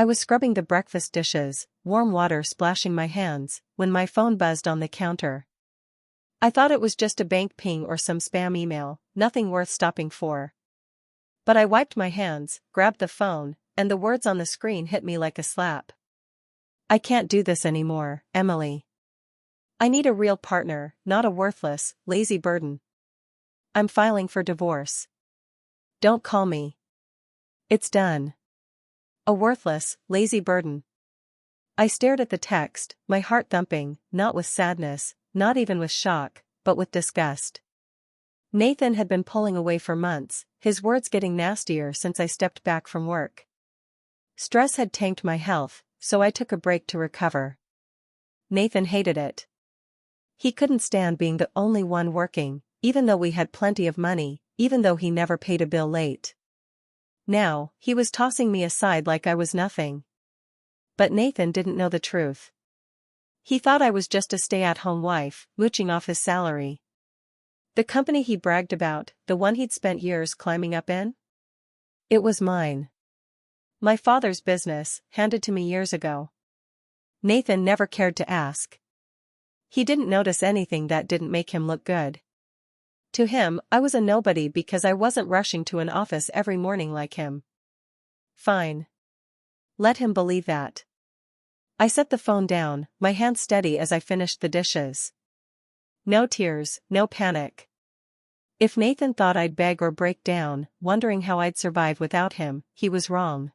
I was scrubbing the breakfast dishes, warm water splashing my hands, when my phone buzzed on the counter. I thought it was just a bank ping or some spam email, nothing worth stopping for. But I wiped my hands, grabbed the phone, and the words on the screen hit me like a slap. I can't do this anymore, Emily. I need a real partner, not a worthless, lazy burden. I'm filing for divorce. Don't call me. It's done. A worthless, lazy burden. I stared at the text, my heart thumping, not with sadness, not even with shock, but with disgust. Nathan had been pulling away for months, his words getting nastier since I stepped back from work. Stress had tanked my health, so I took a break to recover. Nathan hated it. He couldn't stand being the only one working, even though we had plenty of money, even though he never paid a bill late. Now, he was tossing me aside like I was nothing. But Nathan didn't know the truth. He thought I was just a stay-at-home wife, mooching off his salary. The company he bragged about, the one he'd spent years climbing up in? It was mine. My father's business, handed to me years ago. Nathan never cared to ask. He didn't notice anything that didn't make him look good. To him, I was a nobody because I wasn't rushing to an office every morning like him. Fine. Let him believe that. I set the phone down, my hand steady as I finished the dishes. No tears, no panic. If Nathan thought I'd beg or break down, wondering how I'd survive without him, he was wrong.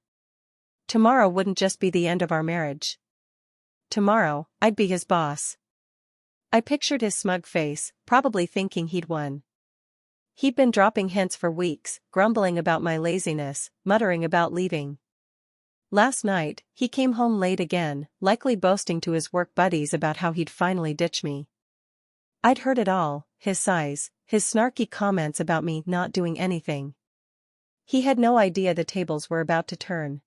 Tomorrow wouldn't just be the end of our marriage. Tomorrow, I'd be his boss. I pictured his smug face, probably thinking he'd won. He'd been dropping hints for weeks, grumbling about my laziness, muttering about leaving. Last night, he came home late again, likely boasting to his work buddies about how he'd finally ditch me. I'd heard it all, his sighs, his snarky comments about me not doing anything. He had no idea the tables were about to turn.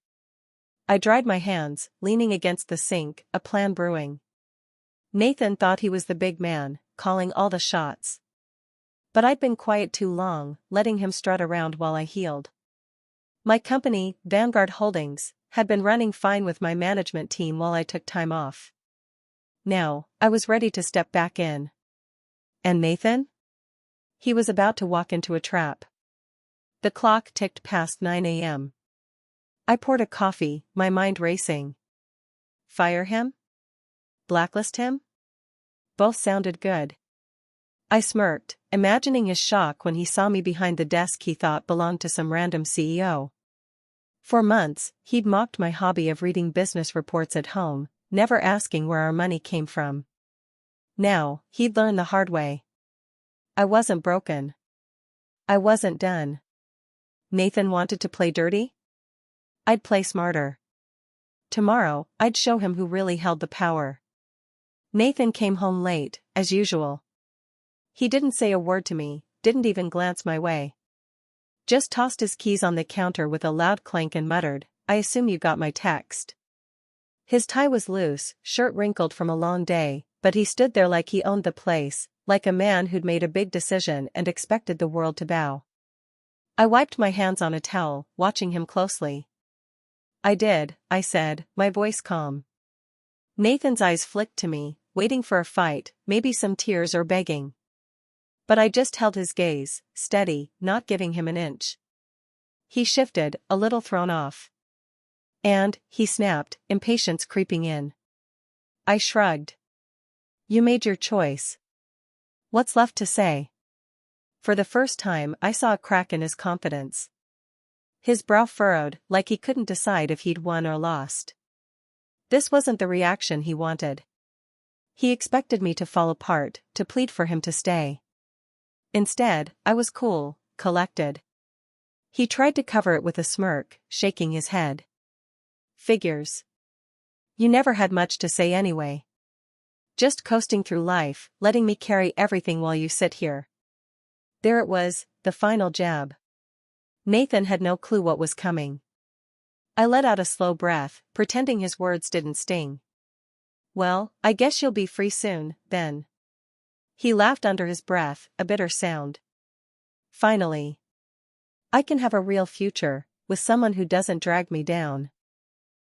I dried my hands, leaning against the sink, a plan brewing. Nathan thought he was the big man, calling all the shots. But I'd been quiet too long, letting him strut around while I healed. My company, Vanguard Holdings, had been running fine with my management team while I took time off. Now, I was ready to step back in. And Nathan? He was about to walk into a trap. The clock ticked past 9 a.m. I poured a coffee, my mind racing. Fire him? Blacklist him? Both sounded good. I smirked, imagining his shock when he saw me behind the desk he thought belonged to some random CEO. For months, he'd mocked my hobby of reading business reports at home, never asking where our money came from. Now, he'd learn the hard way. I wasn't broken. I wasn't done. Nathan wanted to play dirty? I'd play smarter. Tomorrow, I'd show him who really held the power. Nathan came home late, as usual. He didn't say a word to me, didn't even glance my way. Just tossed his keys on the counter with a loud clank and muttered, "I assume you got my text." His tie was loose, shirt wrinkled from a long day, but he stood there like he owned the place, like a man who'd made a big decision and expected the world to bow. I wiped my hands on a towel, watching him closely. "I did," I said, my voice calm. Nathan's eyes flicked to me, waiting for a fight, maybe some tears or begging. But I just held his gaze, steady, not giving him an inch. He shifted, a little thrown off. "And," he snapped, impatience creeping in. I shrugged. "You made your choice. What's left to say?" For the first time I saw a crack in his confidence. His brow furrowed, like he couldn't decide if he'd won or lost. This wasn't the reaction he wanted. He expected me to fall apart, to plead for him to stay. Instead, I was cool, collected. He tried to cover it with a smirk, shaking his head. "Figures. You never had much to say anyway. Just coasting through life, letting me carry everything while you sit here." There it was, the final jab. Nathan had no clue what was coming. I let out a slow breath, pretending his words didn't sting. "Well, I guess you'll be free soon, then." He laughed under his breath, a bitter sound. "Finally. I can have a real future, with someone who doesn't drag me down."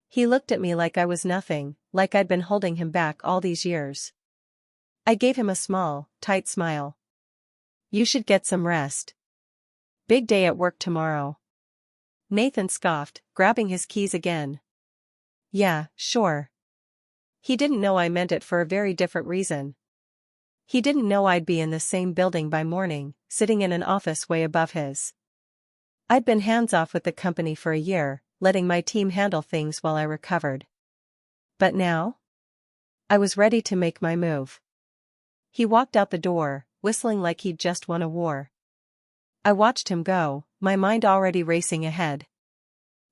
He looked at me like I was nothing, like I'd been holding him back all these years. I gave him a small, tight smile. You should get some rest. Big day at work tomorrow. Nathan scoffed, grabbing his keys again. Yeah, sure. He didn't know I meant it for a very different reason. He didn't know I'd be in the same building by morning, sitting in an office way above his. I'd been hands-off with the company for a year, letting my team handle things while I recovered. But now? I was ready to make my move. He walked out the door, whistling like he'd just won a war. I watched him go, my mind already racing ahead.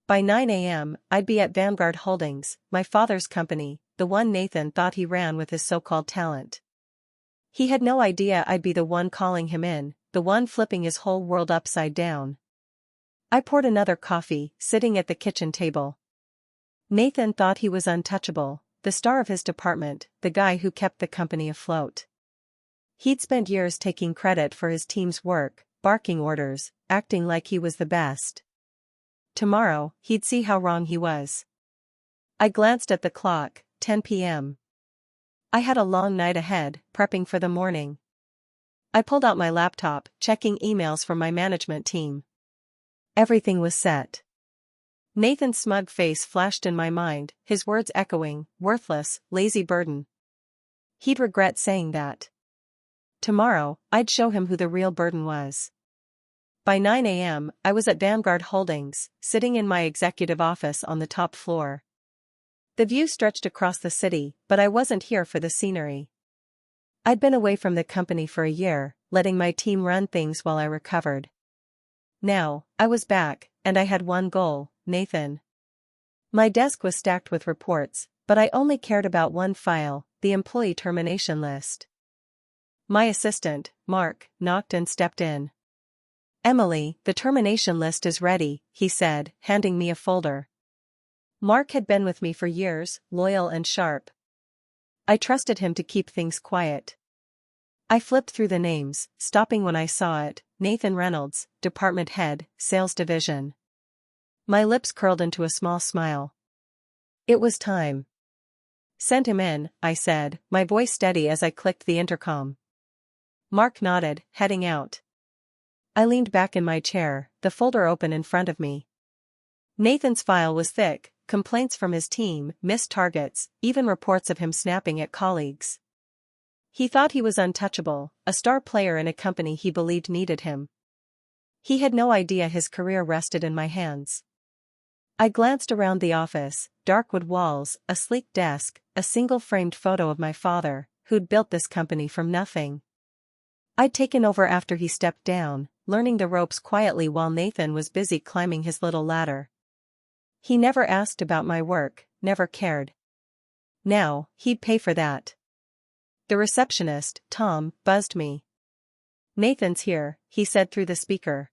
By 9 a.m., I'd be at Vanguard Holdings, my father's company, the one Nathan thought he ran with his so-called talent. He had no idea I'd be the one calling him in, the one flipping his whole world upside down. I poured another coffee, sitting at the kitchen table. Nathan thought he was untouchable, the star of his department, the guy who kept the company afloat. He'd spent years taking credit for his team's work, barking orders, acting like he was the best. Tomorrow, he'd see how wrong he was. I glanced at the clock, 10 p.m. I had a long night ahead, prepping for the morning. I pulled out my laptop, checking emails from my management team. Everything was set. Nathan's smug face flashed in my mind, his words echoing, worthless, lazy burden. He'd regret saying that. Tomorrow, I'd show him who the real burden was. By 9 a.m., I was at Vanguard Holdings, sitting in my executive office on the top floor. The view stretched across the city, but I wasn't here for the scenery. I'd been away from the company for a year, letting my team run things while I recovered. Now, I was back, and I had one goal, Nathan. My desk was stacked with reports, but I only cared about one file, the employee termination list. My assistant, Mark, knocked and stepped in. Emily, the termination list is ready, he said, handing me a folder. Mark had been with me for years, loyal and sharp. I trusted him to keep things quiet. I flipped through the names, stopping when I saw it, Nathan Reynolds, Department Head, Sales Division. My lips curled into a small smile. It was time. Send him in, I said, my voice steady as I clicked the intercom. Mark nodded, heading out. I leaned back in my chair, the folder open in front of me. Nathan's file was thick, complaints from his team, missed targets, even reports of him snapping at colleagues. He thought he was untouchable, a star player in a company he believed needed him. He had no idea his career rested in my hands. I glanced around the office, dark wood walls, a sleek desk, a single framed photo of my father, who'd built this company from nothing. I'd taken over after he stepped down, learning the ropes quietly while Nathan was busy climbing his little ladder. He never asked about my work, never cared. Now, he'd pay for that. The receptionist, Tom, buzzed me. Nathan's here, he said through the speaker.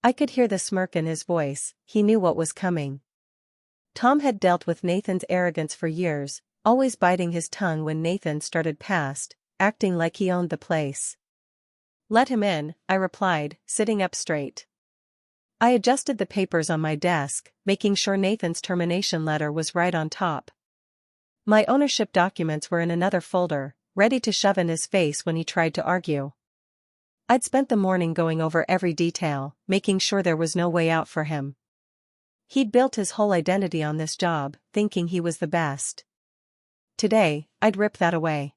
I could hear the smirk in his voice, he knew what was coming. Tom had dealt with Nathan's arrogance for years, always biting his tongue when Nathan started past, acting like he owned the place. Let him in, I replied, sitting up straight. I adjusted the papers on my desk, making sure Nathan's termination letter was right on top. My ownership documents were in another folder, ready to shove in his face when he tried to argue. I'd spent the morning going over every detail, making sure there was no way out for him. He'd built his whole identity on this job, thinking he was the best. Today, I'd rip that away.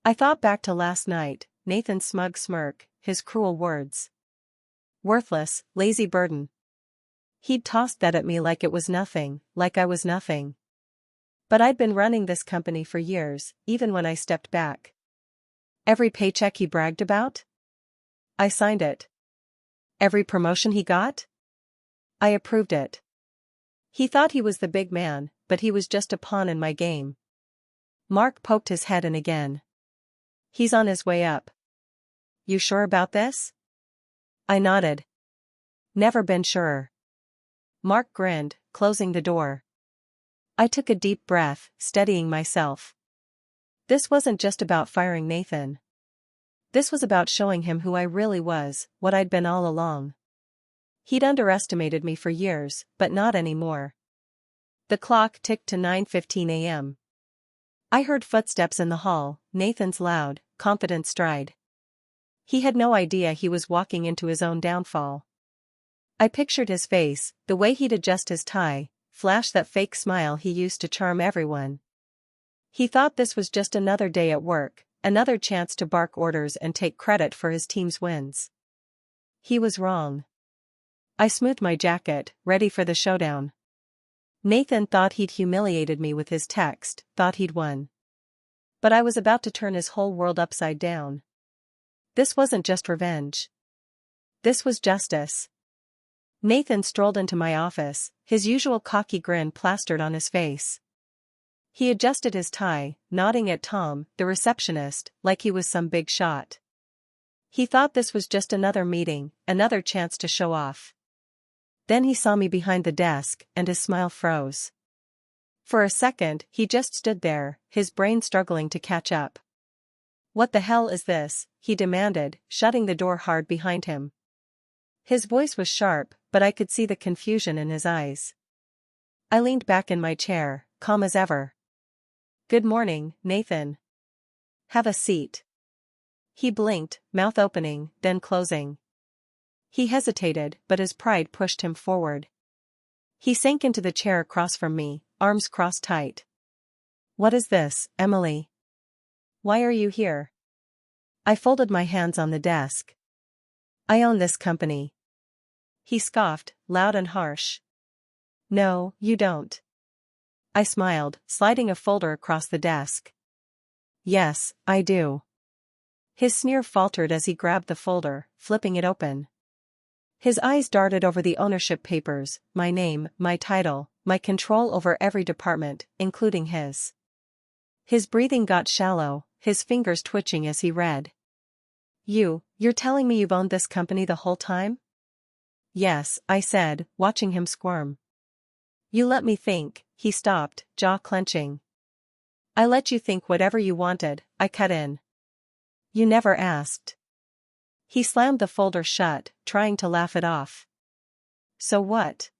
I thought back to last night, Nathan's smug smirk, his cruel words. Worthless, lazy burden. He'd tossed that at me like it was nothing, like I was nothing. But I'd been running this company for years, even when I stepped back. Every paycheck he bragged about? I signed it. Every promotion he got? I approved it. He thought he was the big man, but he was just a pawn in my game. Mark poked his head in again. He's on his way up. You sure about this? I nodded. Never been surer. Mark grinned, closing the door. I took a deep breath, steadying myself. This wasn't just about firing Nathan. This was about showing him who I really was, what I'd been all along. He'd underestimated me for years, but not anymore. The clock ticked to 9:15 a.m. I heard footsteps in the hall, Nathan's loud, confident stride. He had no idea he was walking into his own downfall. I pictured his face, the way he'd adjust his tie, flash that fake smile he used to charm everyone. He thought this was just another day at work, another chance to bark orders and take credit for his team's wins. He was wrong. I smoothed my jacket, ready for the showdown. Nathan thought he'd humiliated me with his text, thought he'd won. But I was about to turn his whole world upside down. This wasn't just revenge. This was justice. Nathan strolled into my office, his usual cocky grin plastered on his face. He adjusted his tie, nodding at Tom, the receptionist, like he was some big shot. He thought this was just another meeting, another chance to show off. Then he saw me behind the desk, and his smile froze. For a second, he just stood there, his brain struggling to catch up. "What the hell is this?" he demanded, shutting the door hard behind him. His voice was sharp, but I could see the confusion in his eyes. I leaned back in my chair, calm as ever. "Good morning, Nathan. Have a seat." He blinked, mouth opening, then closing. He hesitated, but his pride pushed him forward. He sank into the chair across from me, arms crossed tight. "What is this, Emily? Why are you here?" I folded my hands on the desk. "I own this company." He scoffed, loud and harsh. "No, you don't." I smiled, sliding a folder across the desk. "Yes, I do." His sneer faltered as he grabbed the folder, flipping it open. His eyes darted over the ownership papers, my name, my title, my control over every department, including his. His breathing got shallow, his fingers twitching as he read. You're telling me you've owned this company the whole time?" "Yes," I said, watching him squirm. "You let me think." He stopped, jaw clenching. "I let you think whatever you wanted," I cut in. "You never asked." He slammed the folder shut, trying to laugh it off. "So what?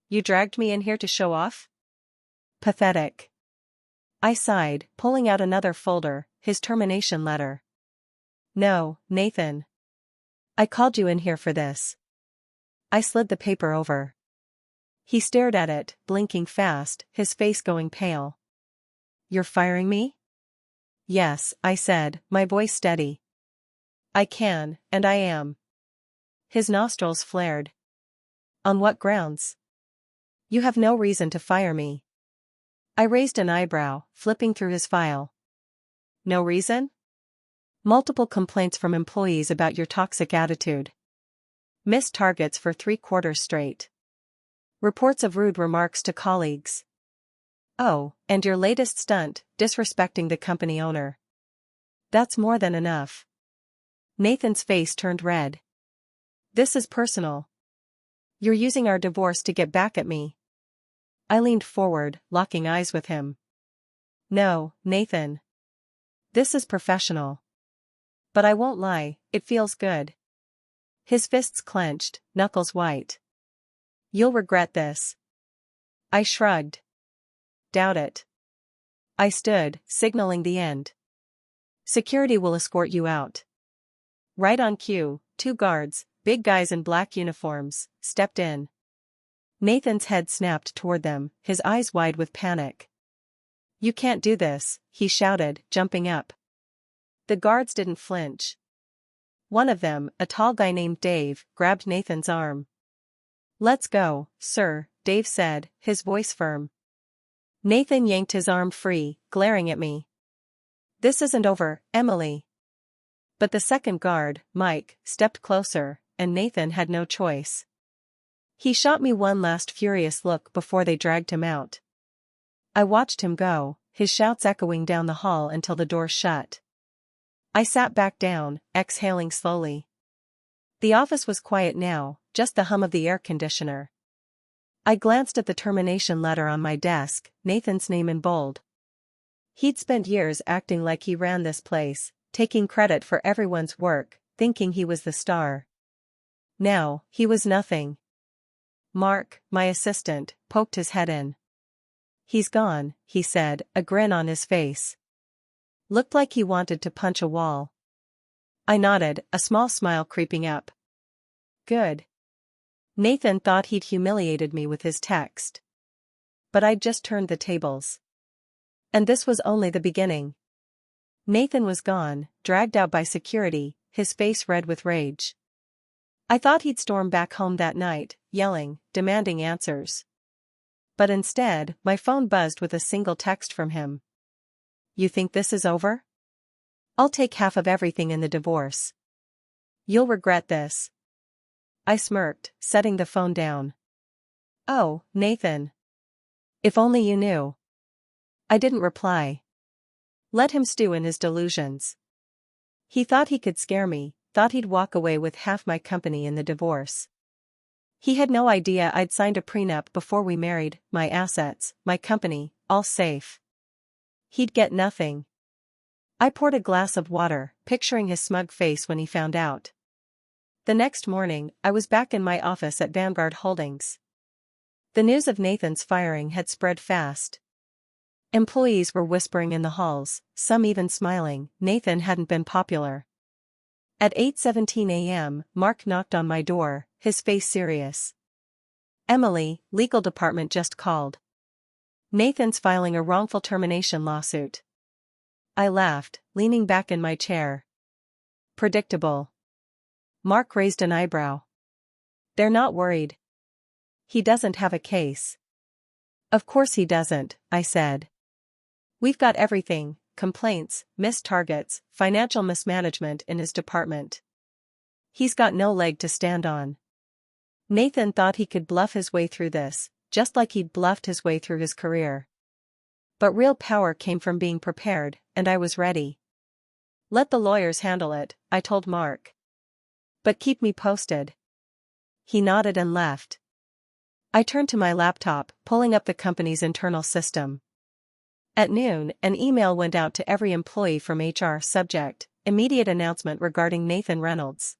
You dragged me in here to show off?" "Pathetic." I sighed, pulling out another folder, his termination letter. "No, Nathan. I called you in here for this." I slid the paper over. He stared at it, blinking fast, his face going pale. "You're firing me?" "Yes," I said, my voice steady. "I can, and I am." His nostrils flared. "On what grounds?" "You have no reason to fire me." I raised an eyebrow, flipping through his file. "No reason?" "Multiple complaints from employees about your toxic attitude. Missed targets for 3 quarters straight. Reports of rude remarks to colleagues. Oh, and your latest stunt, disrespecting the company owner. That's more than enough." Nathan's face turned red. "This is personal. You're using our divorce to get back at me." I leaned forward, locking eyes with him. "No, Nathan. This is professional. But I won't lie, it feels good." His fists clenched, knuckles white. "You'll regret this." I shrugged. "Doubt it." I stood, signaling the end. "Security will escort you out." Right on cue, 2 guards, big guys in black uniforms, stepped in. Nathan's head snapped toward them, his eyes wide with panic. "You can't do this," he shouted, jumping up. The guards didn't flinch. One of them, a tall guy named Dave, grabbed Nathan's arm. "Let's go, sir," Dave said, his voice firm. Nathan yanked his arm free, glaring at me. "This isn't over, Emily." But the second guard, Mike, stepped closer, and Nathan had no choice. He shot me one last furious look before they dragged him out. I watched him go, his shouts echoing down the hall until the door shut. I sat back down, exhaling slowly. The office was quiet now, just the hum of the air conditioner. I glanced at the termination letter on my desk, Nathan's name in bold. He'd spent years acting like he ran this place, taking credit for everyone's work, thinking he was the star. Now, he was nothing. Mark, my assistant, poked his head in. He's gone, he said, a grin on his face. Looked like he wanted to punch a wall. I nodded, a small smile creeping up. Good. Nathan thought he'd humiliated me with his text. But I'd just turned the tables. And this was only the beginning. Nathan was gone, dragged out by security, his face red with rage. I thought he'd storm back home that night, yelling, demanding answers. But instead, my phone buzzed with a single text from him. You think this is over? I'll take half of everything in the divorce. You'll regret this. I smirked, setting the phone down. Oh, Nathan. If only you knew. I didn't reply. Let him stew in his delusions. He thought he could scare me, thought he'd walk away with half my company in the divorce. He had no idea I'd signed a prenup before we married, my assets, my company, all safe. He'd get nothing. I poured a glass of water, picturing his smug face when he found out. The next morning, I was back in my office at Vanguard Holdings. The news of Nathan's firing had spread fast. Employees were whispering in the halls, some even smiling. Nathan hadn't been popular. At 8:17 a.m., Mark knocked on my door, his face serious. Emily, legal department just called. Nathan's filing a wrongful termination lawsuit. I laughed, leaning back in my chair. Predictable. Mark raised an eyebrow. They're not worried. He doesn't have a case. Of course he doesn't, I said. We've got everything, complaints, missed targets, financial mismanagement in his department. He's got no leg to stand on. Nathan thought he could bluff his way through this, just like he'd bluffed his way through his career. But real power came from being prepared, and I was ready. Let the lawyers handle it, I told Mark. But keep me posted. He nodded and left. I turned to my laptop, pulling up the company's internal system. At noon, an email went out to every employee from HR. Subject: immediate announcement regarding Nathan Reynolds.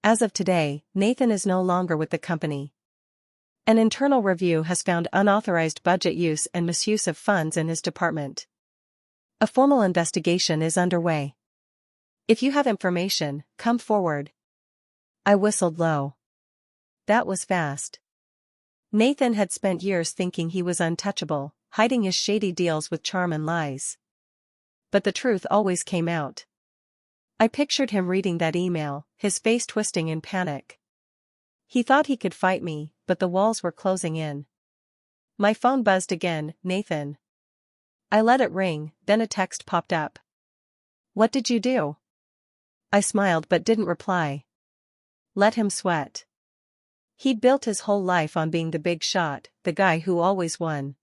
As of today, Nathan is no longer with the company. An internal review has found unauthorized budget use and misuse of funds in his department. A formal investigation is underway. If you have information, come forward. I whistled low. That was fast. Nathan had spent years thinking he was untouchable, hiding his shady deals with charm and lies. But the truth always came out. I pictured him reading that email, his face twisting in panic. He thought he could fight me, but the walls were closing in. My phone buzzed again. Nathan. I let it ring, then a text popped up. What did you do? I smiled but didn't reply. Let him sweat. He'd built his whole life on being the big shot, the guy who always won.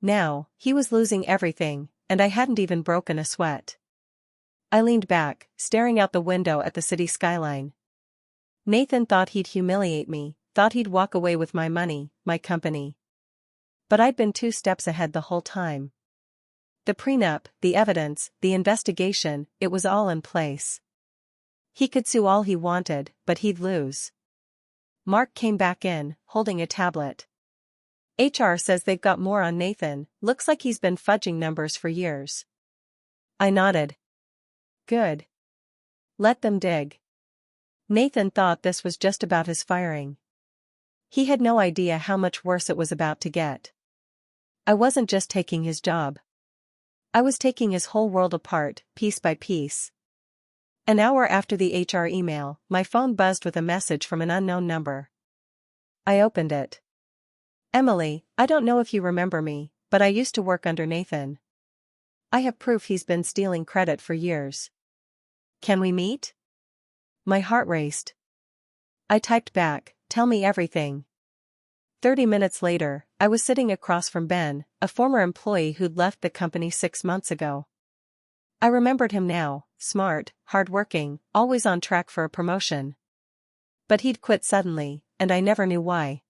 Now, he was losing everything, and I hadn't even broken a sweat. I leaned back, staring out the window at the city skyline. Nathan thought he'd humiliate me, thought he'd walk away with my money, my company. But I'd been 2 steps ahead the whole time. The prenup, the evidence, the investigation, it was all in place. He could sue all he wanted, but he'd lose. Mark came back in, holding a tablet. HR says they've got more on Nathan, looks like he's been fudging numbers for years. I nodded. Good. Let them dig. Nathan thought this was just about his firing. He had no idea how much worse it was about to get. I wasn't just taking his job. I was taking his whole world apart, piece by piece. An hour after the HR email, my phone buzzed with a message from an unknown number. I opened it. Emily, I don't know if you remember me, but I used to work under Nathan. I have proof he's been stealing credit for years. Can we meet? My heart raced. I typed back, tell me everything. 30 minutes later, I was sitting across from Ben, a former employee who'd left the company 6 months ago. I remembered him now, smart, hardworking, always on track for a promotion. But he'd quit suddenly, and I never knew why.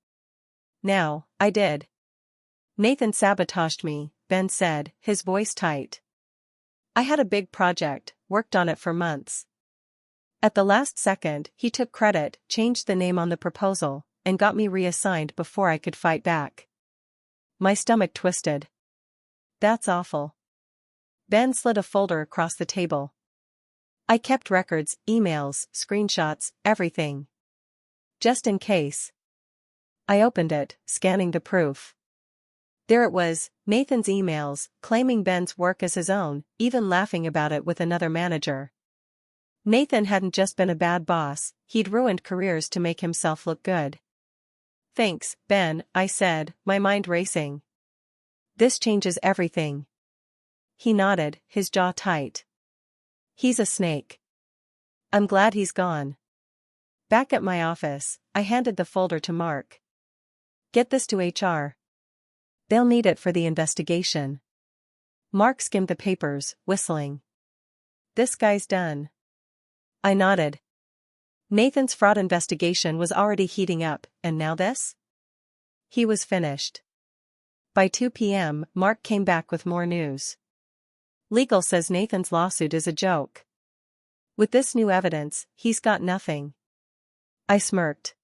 Now, I did. Nathan sabotaged me, Ben said, his voice tight. I had a big project, worked on it for months. At the last second, he took credit, changed the name on the proposal, and got me reassigned before I could fight back. my stomach twisted. That's awful. Ben slid a folder across the table. I kept records, emails, screenshots, everything. Just in case. I opened it, scanning the proof. There it was, Nathan's emails, claiming Ben's work as his own, even laughing about it with another manager. Nathan hadn't just been a bad boss, he'd ruined careers to make himself look good. Thanks, Ben, I said, my mind racing. This changes everything. He nodded, his jaw tight. He's a snake. I'm glad he's gone. Back at my office, I handed the folder to Mark. Get this to HR. They'll need it for the investigation. Mark skimmed the papers, whistling. This guy's done. I nodded. Nathan's fraud investigation was already heating up, and now this? He was finished. By 2 p.m., Mark came back with more news. Legal says Nathan's lawsuit is a joke. With this new evidence, he's got nothing. I smirked.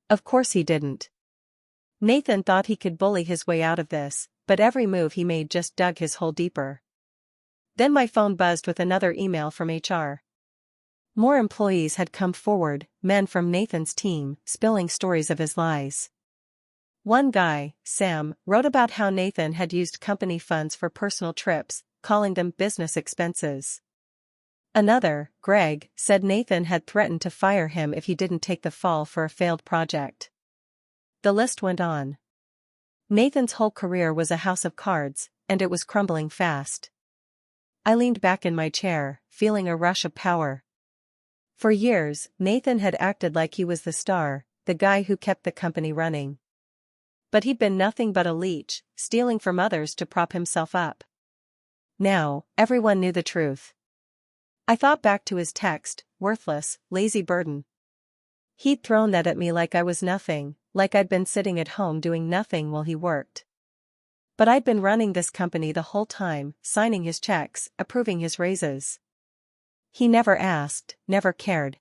Of course he didn't. Nathan thought he could bully his way out of this, but every move he made just dug his hole deeper. Then my phone buzzed with another email from HR. More employees had come forward, men from Nathan's team, spilling stories of his lies. One guy, Sam, wrote about how Nathan had used company funds for personal trips, calling them business expenses. Another, Greg, said Nathan had threatened to fire him if he didn't take the fall for a failed project. The list went on. Nathan's whole career was a house of cards, and it was crumbling fast. I leaned back in my chair, feeling a rush of power. For years, Nathan had acted like he was the star, the guy who kept the company running. But he'd been nothing but a leech, stealing from others to prop himself up. Now, everyone knew the truth. I thought back to his text, worthless, lazy burden. He'd thrown that at me like I was nothing, like I'd been sitting at home doing nothing while he worked. But I'd been running this company the whole time, signing his checks, approving his raises. He never asked, never cared.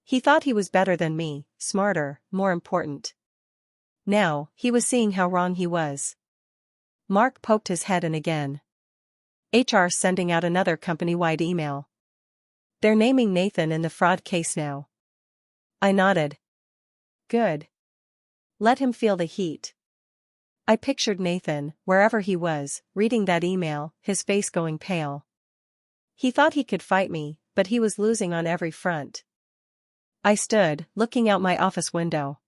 He thought he was better than me, smarter, more important. Now, he was seeing how wrong he was. Mark poked his head in again. HR sending out another company-wide email. They're naming Nathan in the fraud case now. I nodded. Good. Let him feel the heat. I pictured Nathan, wherever he was, reading that email, his face going pale. He thought he could fight me, but he was losing on every front. I stood, looking out my office window.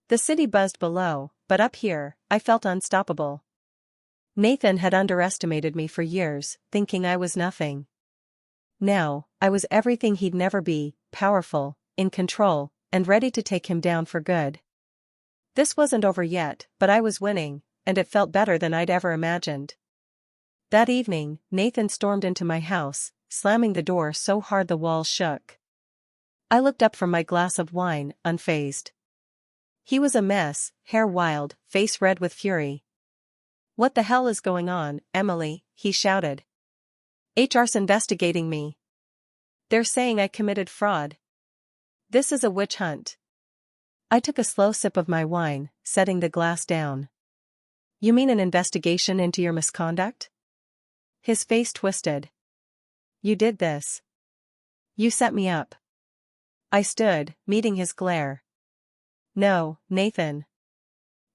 The city buzzed below, but up here, I felt unstoppable. Nathan had underestimated me for years, thinking I was nothing. Now, I was everything he'd never be, powerful, in control, and ready to take him down for good. This wasn't over yet, but I was winning, and it felt better than I'd ever imagined. That evening, Nathan stormed into my house, slamming the door so hard the walls shook. I looked up from my glass of wine, unfazed. He was a mess, hair wild, face red with fury. What the hell is going on, Emily? He shouted. HR's investigating me. They're saying I committed fraud. This is a witch hunt. I took a slow sip of my wine, setting the glass down. You mean an investigation into your misconduct? His face twisted. You did this. You set me up. I stood, meeting his glare. No, Nathan.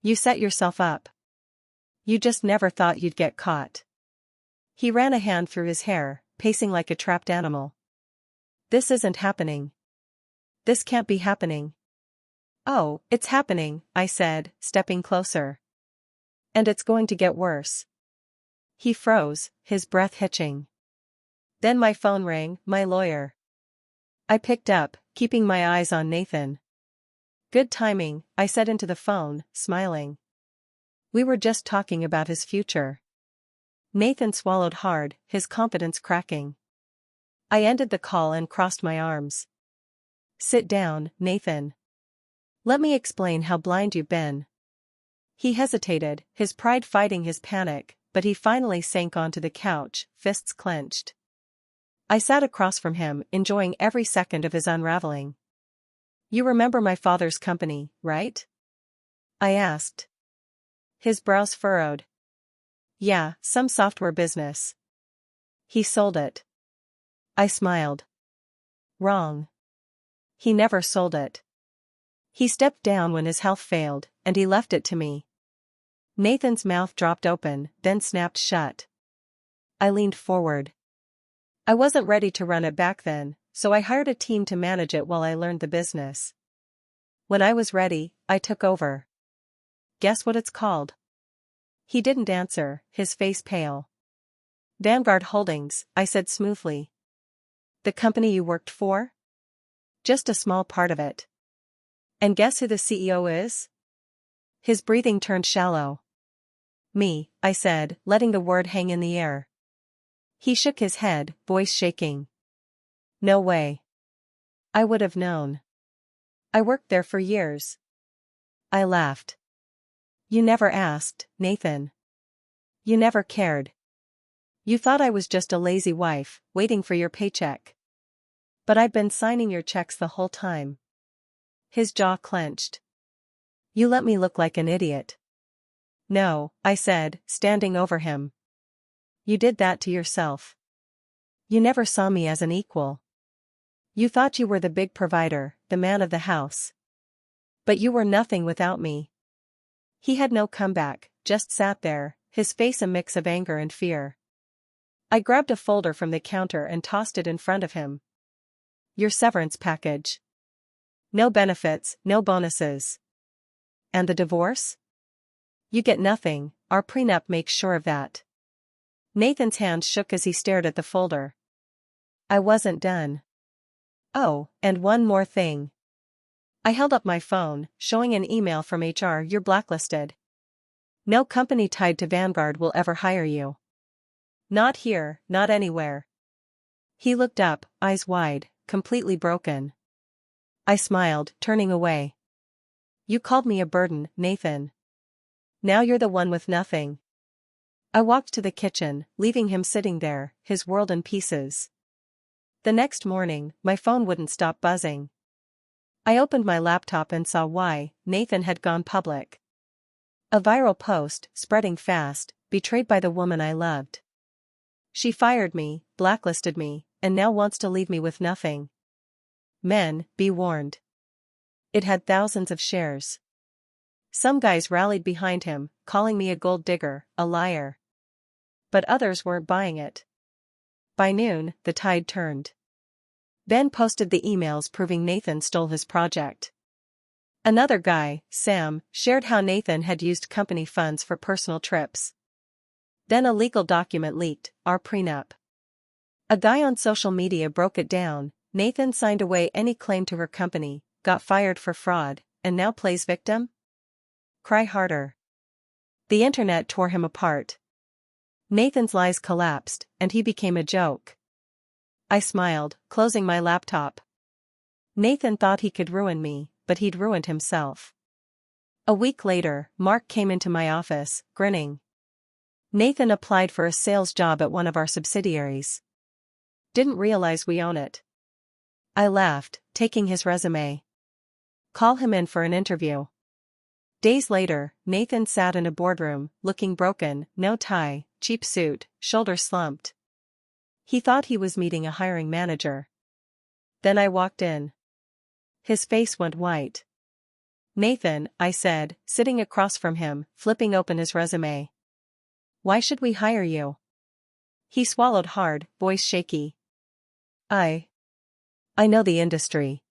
You set yourself up. You just never thought you'd get caught. He ran a hand through his hair, pacing like a trapped animal. This isn't happening. This can't be happening. Oh, it's happening, I said, stepping closer. And it's going to get worse. He froze, his breath hitching. Then my phone rang, my lawyer. I picked up, keeping my eyes on Nathan. Good timing, I said into the phone, smiling. We were just talking about his future. Nathan swallowed hard, his confidence cracking. I ended the call and crossed my arms. Sit down, Nathan. Let me explain how blind you've been. He hesitated, his pride fighting his panic, but he finally sank onto the couch, fists clenched. I sat across from him, enjoying every second of his unraveling. You remember my father's company, right? I asked. His brows furrowed. Yeah, some software business. He sold it. I smiled. Wrong. He never sold it. He stepped down when his health failed, and he left it to me. Nathan's mouth dropped open, then snapped shut. I leaned forward. I wasn't ready to run it back then, so I hired a team to manage it while I learned the business. When I was ready, I took over. Guess what it's called? He didn't answer, his face pale. Vanguard Holdings, I said smoothly. The company you worked for? Just a small part of it. And guess who the CEO is? His breathing turned shallow. Me, I said, letting the word hang in the air. He shook his head, voice shaking. No way. I would have known. I worked there for years. I laughed. You never asked, Nathan. You never cared. You thought I was just a lazy wife, waiting for your paycheck. But I've been signing your checks the whole time. His jaw clenched. You let me look like an idiot. No, I said, standing over him. You did that to yourself. You never saw me as an equal. You thought you were the big provider, the man of the house. But you were nothing without me. He had no comeback, just sat there, his face a mix of anger and fear. I grabbed a folder from the counter and tossed it in front of him. Your severance package. No benefits, no bonuses. And the divorce? You get nothing, our prenup makes sure of that. Nathan's hand shook as he stared at the folder. I wasn't done. Oh, and one more thing. I held up my phone, showing an email from HR. You're blacklisted. No company tied to Vanguard will ever hire you. Not here, not anywhere. He looked up, eyes wide, completely broken. I smiled, turning away. You called me a burden, Nathan. Now you're the one with nothing. I walked to the kitchen, leaving him sitting there, his world in pieces. The next morning, my phone wouldn't stop buzzing. I opened my laptop and saw why. Nathan had gone public. A viral post, spreading fast, betrayed by the woman I loved. She fired me, blacklisted me, and now wants to leave me with nothing. Men, be warned. It had thousands of shares. Some guys rallied behind him, calling me a gold digger, a liar. But others weren't buying it. By noon, the tide turned. Ben posted the emails proving Nathan stole his project. Another guy, Sam, shared how Nathan had used company funds for personal trips. Then a legal document leaked, our prenup. A guy on social media broke it down. Nathan signed away any claim to her company, got fired for fraud, and now plays victim? Cry harder. The internet tore him apart. Nathan's lies collapsed, and he became a joke. I smiled, closing my laptop. Nathan thought he could ruin me, but he'd ruined himself. A week later, Mark came into my office, grinning. Nathan applied for a sales job at one of our subsidiaries. Didn't realize we own it. I laughed, taking his resume. Call him in for an interview. Days later, Nathan sat in a boardroom, looking broken, no tie, cheap suit, shoulders slumped. He thought he was meeting a hiring manager. Then I walked in. His face went white. Nathan, I said, sitting across from him, flipping open his resume. Why should we hire you? He swallowed hard, voice shaky. I know the industry.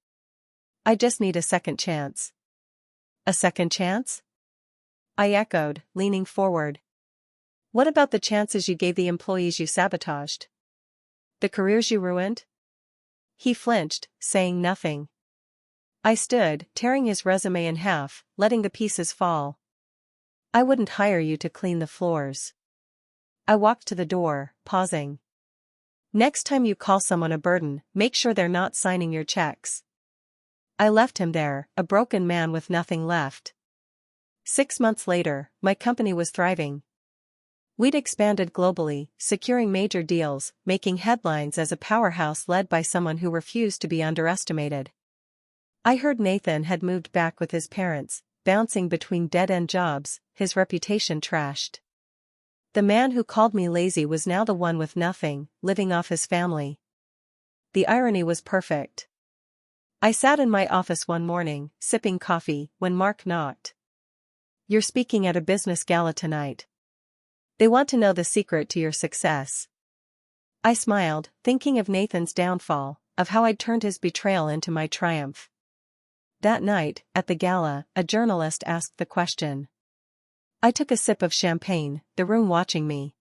I just need a second chance. A second chance? I echoed, leaning forward. What about the chances you gave the employees you sabotaged? The careers you ruined? He flinched, saying nothing. I stood, tearing his resume in half, letting the pieces fall. I wouldn't hire you to clean the floors. I walked to the door, pausing. Next time you call someone a burden, make sure they're not signing your checks. I left him there, a broken man with nothing left. 6 months later, my company was thriving. We'd expanded globally, securing major deals, making headlines as a powerhouse led by someone who refused to be underestimated. I heard Nathan had moved back with his parents, bouncing between dead-end jobs, his reputation trashed. The man who called me lazy was now the one with nothing, living off his family. The irony was perfect. I sat in my office one morning, sipping coffee, when Mark knocked. "You're speaking at a business gala tonight. They want to know the secret to your success." I smiled, thinking of Nathan's downfall, of how I'd turned his betrayal into my triumph. That night, at the gala, a journalist asked the question. I took a sip of champagne, the room watching me.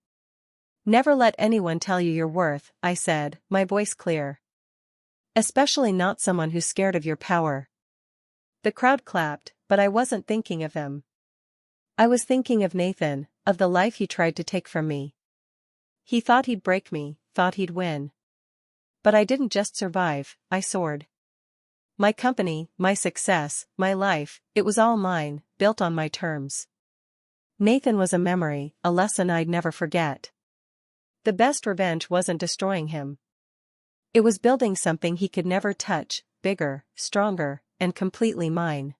"Never let anyone tell you your worth," I said, my voice clear. "Especially not someone who's scared of your power." The crowd clapped, but I wasn't thinking of him. I was thinking of Nathan, of the life he tried to take from me. He thought he'd break me, thought he'd win. But I didn't just survive, I soared. My company, my success, my life, it was all mine, built on my terms. Nathan was a memory, a lesson I'd never forget. The best revenge wasn't destroying him. It was building something he could never touch, bigger, stronger, and completely mine.